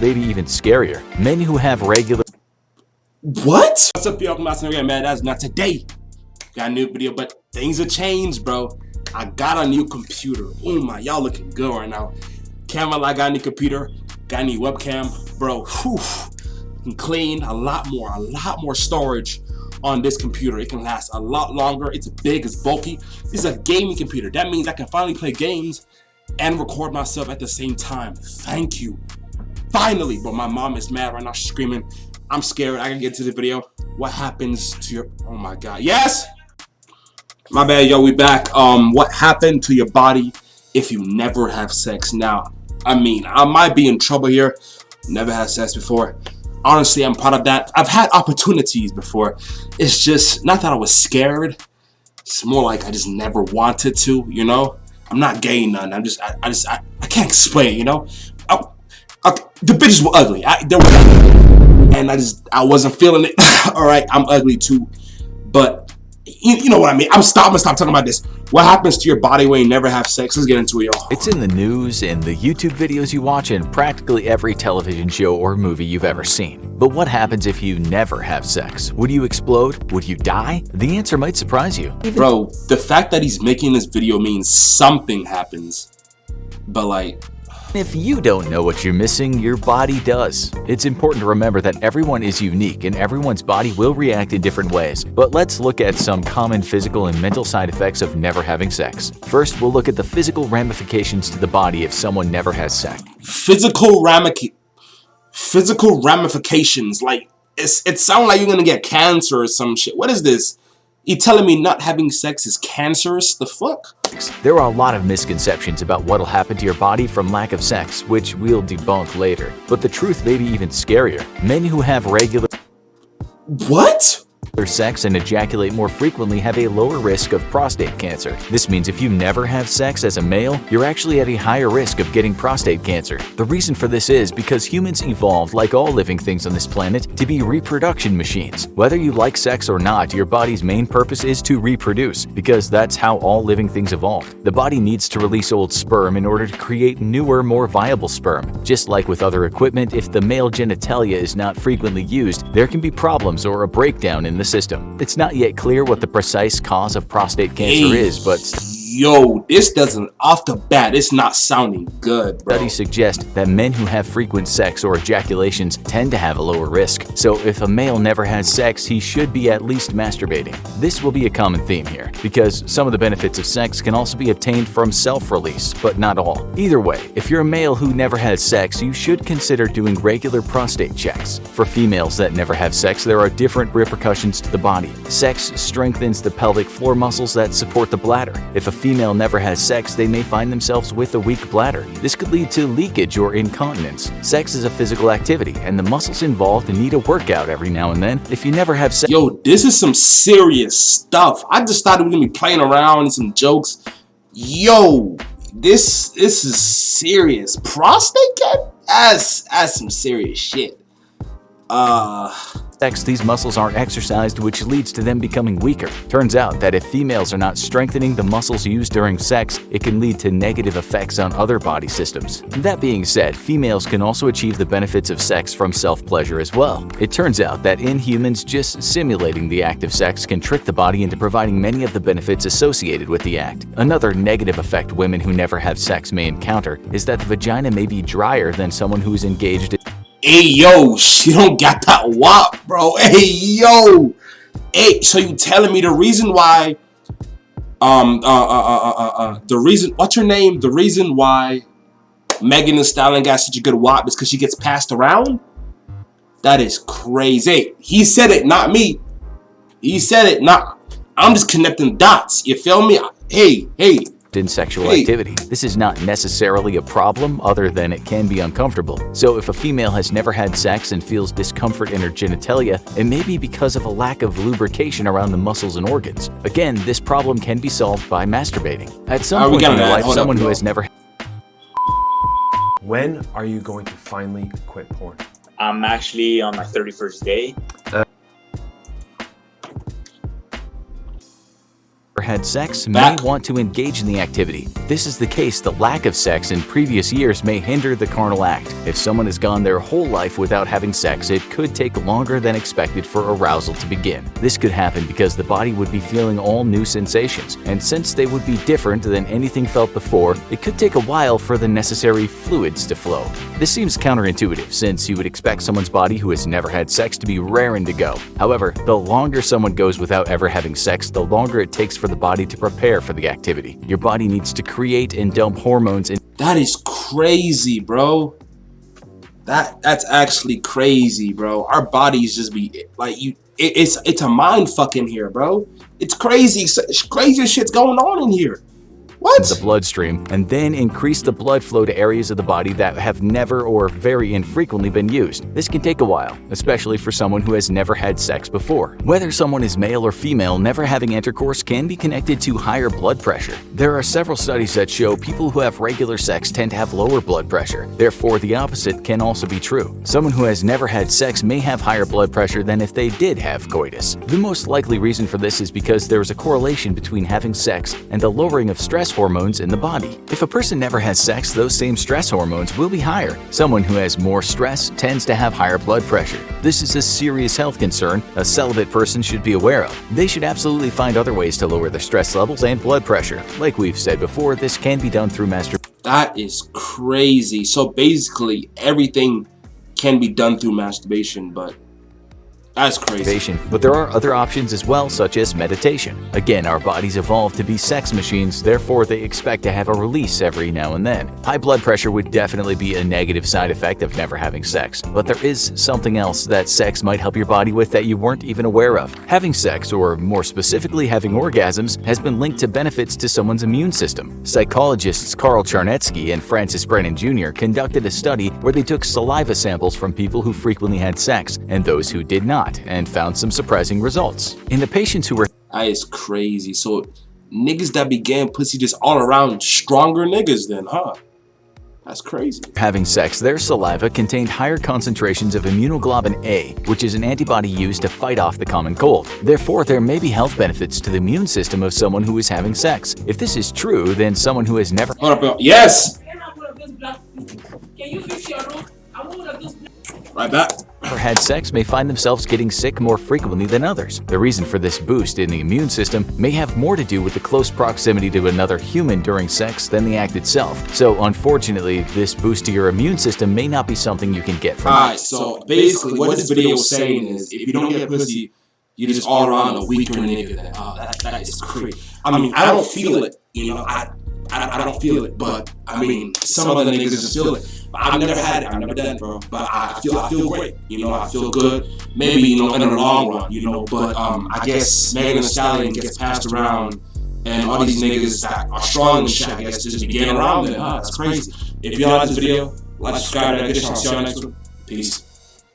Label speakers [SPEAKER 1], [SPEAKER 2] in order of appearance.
[SPEAKER 1] maybe even scarier, men who have regular...
[SPEAKER 2] What? What's up, y'all? Man, that's not today. Got a new video, but things have changed, bro. I got a new computer. Oh my, y'all looking good right now. Camera, I got a new computer. Got a new webcam, bro. Whew. Can clean a lot more storage on this computer. It can last a lot longer. It's big, it's bulky. This is a gaming computer. That means I can finally play games and record myself at the same time. Thank you. Finally, but my mom is mad right now. She's screaming. I'm scared. I gotta get to the video. What happens to your... Oh my God. Yes! My bad, yo. We back. What happened to your body if you never have sex? Now, I mean, I might be in trouble here. Never had sex before. Honestly, I'm proud of that. I've had opportunities before. It's just not that I was scared. It's more like I just never wanted to, you know? I'm not gay none. I can't explain, you know? The bitches were ugly. They were ugly. And I wasn't feeling it. All right, I'm ugly too. But you know what I mean. I'm gonna stop talking about this. What happens to your body when you never have sex? Let's get into it, y'all.
[SPEAKER 1] It's in the news, in the YouTube videos you watch, and practically every television show or movie you've ever seen. But what happens if you never have sex? Would you explode? Would you die? The answer might surprise you.
[SPEAKER 2] Bro, the fact that he's making this video means something happens. But like...
[SPEAKER 1] If you don't know what you're missing, your body does. It's important to remember that everyone is unique and everyone's body will react in different ways. But let's look at some common physical and mental side effects of never having sex. First, we'll look at the physical ramifications to the body if someone never has sex.
[SPEAKER 2] Physical ramifications, like it sounds like you're gonna get cancer or some shit. What is this? You telling me not having sex is cancerous? The fuck?
[SPEAKER 1] There are a lot of misconceptions about what'll happen to your body from lack of sex, which we'll debunk later. But the truth may be even scarier. Men who have regular sex and ejaculate more frequently have a lower risk of prostate cancer. This means if you never have sex as a male, you're actually at a higher risk of getting prostate cancer. The reason for this is because humans evolved, like all living things on this planet, to be reproduction machines. Whether you like sex or not, your body's main purpose is to reproduce, because that's how all living things evolved. The body needs to release old sperm in order to create newer, more viable sperm. Just like with other equipment, if the male genitalia is not frequently used, there can be problems or a breakdown in the system. It's not yet clear what the precise cause of prostate cancer is, but
[SPEAKER 2] yo, this doesn't, off the bat, it's not sounding good, bro.
[SPEAKER 1] Studies suggest that men who have frequent sex or ejaculations tend to have a lower risk. So if a male never has sex, he should be at least masturbating. This will be a common theme here, because some of the benefits of sex can also be obtained from self-release, but not all. Either way, if you're a male who never has sex, you should consider doing regular prostate checks. For females that never have sex, there are different repercussions to the body. Sex strengthens the pelvic floor muscles that support the bladder. If a female never has sex, they may find themselves with a weak bladder. This could lead to leakage or incontinence. Sex is a physical activity, and the muscles involved need a workout every now and then. If you never have sex...
[SPEAKER 2] Yo, this is some serious stuff. I just thought we were gonna be playing around and some jokes. Yo, this is serious. Prostate cancer? That's some serious shit.
[SPEAKER 1] These muscles aren't exercised, which leads to them becoming weaker. Turns out that if females are not strengthening the muscles used during sex, it can lead to negative effects on other body systems. That being said, females can also achieve the benefits of sex from self-pleasure as well. It turns out that in humans, just simulating the act of sex can trick the body into providing many of the benefits associated with the act. Another negative effect women who never have sex may encounter is that the vagina may be drier than someone who's engaged in...
[SPEAKER 2] Hey, yo, she don't got that wop, bro. Hey, yo. Hey, so you telling me the reason why, what's her name? The reason why Megan Thee Stallion got such a good wop is because she gets passed around? That is crazy. He said it, not me. He said it, not... I'm just connecting dots. You feel me? Hey.
[SPEAKER 1] In sexual activity. This is not necessarily a problem other than it can be uncomfortable. So if a female has never had sex and feels discomfort in her genitalia, it may be because of a lack of lubrication around the muscles and organs. Again, this problem can be solved by masturbating. At some point in your life, someone who has never...
[SPEAKER 3] When are you going to finally quit porn?
[SPEAKER 4] I'm actually on my 31st day.
[SPEAKER 1] had sex
[SPEAKER 2] Back.
[SPEAKER 1] may want to engage in the activity. If this is the case, the lack of sex in previous years may hinder the carnal act. If someone has gone their whole life without having sex, it could take longer than expected for arousal to begin. This could happen because the body would be feeling all new sensations, and since they would be different than anything felt before, it could take a while for the necessary fluids to flow. This seems counterintuitive, since you would expect someone's body who has never had sex to be raring to go. However, the longer someone goes without ever having sex, the longer it takes for the body to prepare for the activity. Your body needs to create and dump hormones.
[SPEAKER 2] That is crazy, bro. That's actually crazy, bro. Our bodies just be like it's a mind fuck in here, bro. It's crazy. Crazier shit's going on in here. What?
[SPEAKER 1] The bloodstream, and then increase the blood flow to areas of the body that have never or very infrequently been used. This can take a while, especially for someone who has never had sex before. Whether someone is male or female, never having intercourse can be connected to higher blood pressure. There are several studies that show people who have regular sex tend to have lower blood pressure. Therefore, the opposite can also be true. Someone who has never had sex may have higher blood pressure than if they did have coitus. The most likely reason for this is because there is a correlation between having sex and the lowering of stress hormones in the body. If a person never has sex, those same stress hormones will be higher. Someone who has more stress tends to have higher blood pressure. This is a serious health concern a celibate person should be aware of. They should absolutely find other ways to lower their stress levels and blood pressure. Like we've said before, this can be done through masturbation.
[SPEAKER 2] That is crazy. So basically, everything can be done through masturbation, but that's crazy.
[SPEAKER 1] But there are other options as well, such as meditation. Again, our bodies evolved to be sex machines, therefore they expect to have a release every now and then. High blood pressure would definitely be a negative side effect of never having sex, but there is something else that sex might help your body with that you weren't even aware of. Having sex, or more specifically having orgasms, has been linked to benefits to someone's immune system. Psychologists Carl Charnetsky and Francis Brennan Jr. conducted a study where they took saliva samples from people who frequently had sex and those who did not, and found some surprising results. In the patients who were
[SPEAKER 2] that is crazy. So niggas that began pussy just all around stronger niggas then, huh? That's crazy.
[SPEAKER 1] having sex, their saliva contained higher concentrations of immunoglobulin A, which is an antibody used to fight off the common cold. Therefore, there may be health benefits to the immune system of someone who is having sex. If this is true, then someone who has never
[SPEAKER 2] Hold up, bro. Yes! Right back.
[SPEAKER 1] had sex may find themselves getting sick more frequently than others. The reason for this boost in the immune system may have more to do with the close proximity to another human during sex than the act itself. So unfortunately, this boost to your immune system may not be something you can get from
[SPEAKER 2] Alright, so basically what this video was saying is if you don't get pussy, you're just all around a weaker nigga. That is crazy. I mean, I don't feel it, you know, I don't feel it, but I mean, some other niggas just feel it. But I've never had it, I've never done it, bro. But I feel great, you know, I feel good. Maybe, you know, in the long run, you know, but I guess Megan Thee Stallion gets passed around and all these niggas that are strong and shit, I guess, just be getting around it. That's crazy. If you like this video, like, subscribe, and I guess I'll see you on next one. Peace.